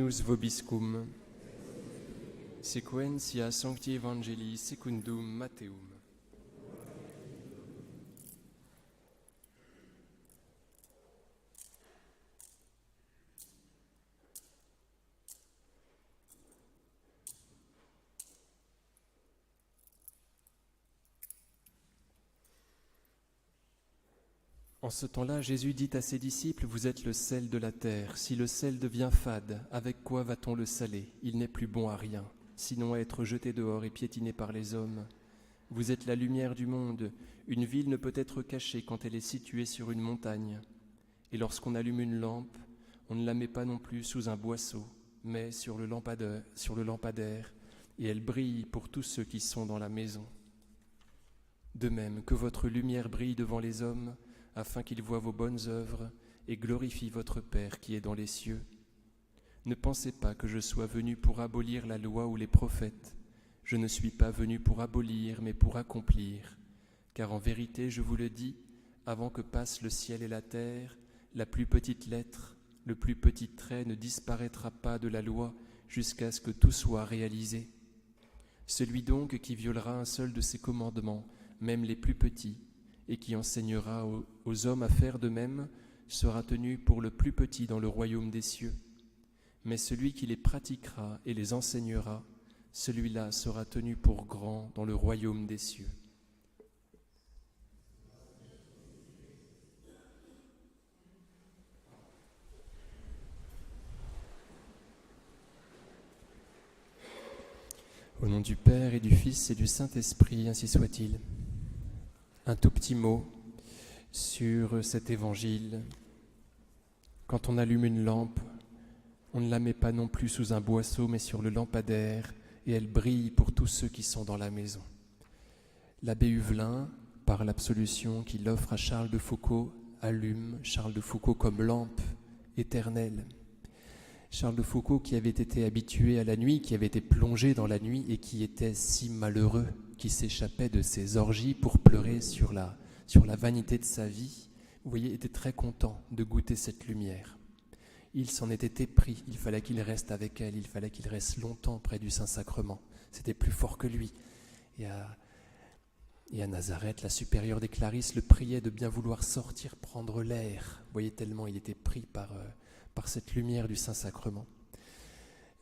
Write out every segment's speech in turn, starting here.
Dominus vobiscum, sequentia Sancti Evangelii secundum Matteum. En ce temps-là, Jésus dit à ses disciples, « Vous êtes le sel de la terre. Si le sel devient fade, avec quoi va-t-on le saler? Il n'est plus bon à rien, sinon à être jeté dehors et piétiné par les hommes. Vous êtes la lumière du monde. Une ville ne peut être cachée quand elle est située sur une montagne. Et lorsqu'on allume une lampe, on ne la met pas non plus sous un boisseau, mais sur le lampadaire, et elle brille pour tous ceux qui sont dans la maison. De même, que votre lumière brille devant les hommes, afin qu'ils voient vos bonnes œuvres et glorifient votre Père qui est dans les cieux. Ne pensez pas que je sois venu pour abolir la loi ou les prophètes. Je ne suis pas venu pour abolir, mais pour accomplir. Car en vérité, je vous le dis, avant que passent le ciel et la terre, la plus petite lettre, le plus petit trait ne disparaîtra pas de la loi jusqu'à ce que tout soit réalisé. Celui donc qui violera un seul de ses commandements, même les plus petits, et qui enseignera aux hommes à faire de même, sera tenu pour le plus petit dans le royaume des cieux. Mais celui qui les pratiquera et les enseignera, celui-là sera tenu pour grand dans le royaume des cieux. Au nom du Père et du Fils et du Saint-Esprit, ainsi soit-il. Un tout petit mot sur cet évangile. Quand on allume une lampe, on ne la met pas non plus sous un boisseau, mais sur le lampadaire, et elle brille pour tous ceux qui sont dans la maison. L'abbé Huvelin, par l'absolution qu'il offre à Charles de Foucauld, allume Charles de Foucauld comme lampe éternelle. Charles de Foucauld qui avait été habitué à la nuit, qui avait été plongé dans la nuit et qui était si malheureux, qui s'échappait de ses orgies pour pleurer sur la vanité de sa vie, vous voyez, était très content de goûter cette lumière. Il s'en était épris, il fallait qu'il reste avec elle, il fallait qu'il reste longtemps près du Saint-Sacrement. C'était plus fort que lui. Et à Nazareth, la supérieure des Clarisses le priait de bien vouloir sortir, prendre l'air. Vous voyez, tellement il était pris par cette lumière du Saint-Sacrement.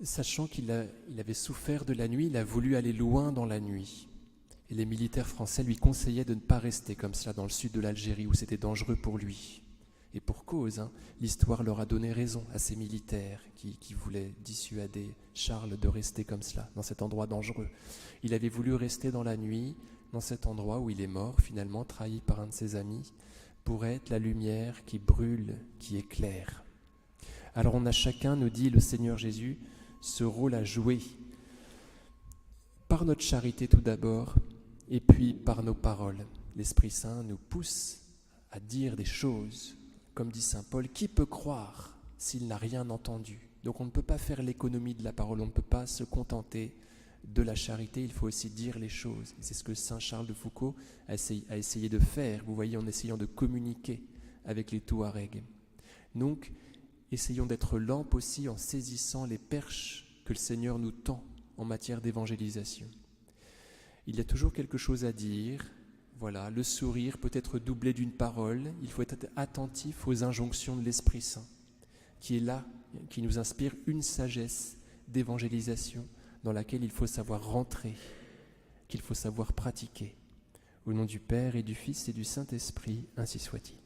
Sachant qu'il avait souffert de la nuit, il a voulu aller loin dans la nuit. Et les militaires français lui conseillaient de ne pas rester comme cela dans le sud de l'Algérie où c'était dangereux pour lui. Et pour cause, l'histoire leur a donné raison à ces militaires qui voulaient dissuader Charles de rester comme cela, dans cet endroit dangereux. Il avait voulu rester dans la nuit, dans cet endroit où il est mort, finalement trahi par un de ses amis, pour être la lumière qui brûle, qui éclaire. Alors on a chacun, nous dit le Seigneur Jésus, ce rôle à jouer, par notre charité tout d'abord, et puis par nos paroles. L'Esprit Saint nous pousse à dire des choses, comme dit saint Paul, qui peut croire s'il n'a rien entendu? Donc on ne peut pas faire l'économie de la parole, on ne peut pas se contenter de la charité, il faut aussi dire les choses. Et c'est ce que saint Charles de Foucauld a essayé de faire, vous voyez, en essayant de communiquer avec les Touaregs. Donc, essayons d'être lampes aussi en saisissant les perches que le Seigneur nous tend en matière d'évangélisation. Il y a toujours quelque chose à dire. Voilà, le sourire peut être doublé d'une parole. Il faut être attentif aux injonctions de l'Esprit Saint, qui est là, qui nous inspire une sagesse d'évangélisation dans laquelle il faut savoir rentrer, qu'il faut savoir pratiquer. Au nom du Père et du Fils et du Saint-Esprit, ainsi soit-il.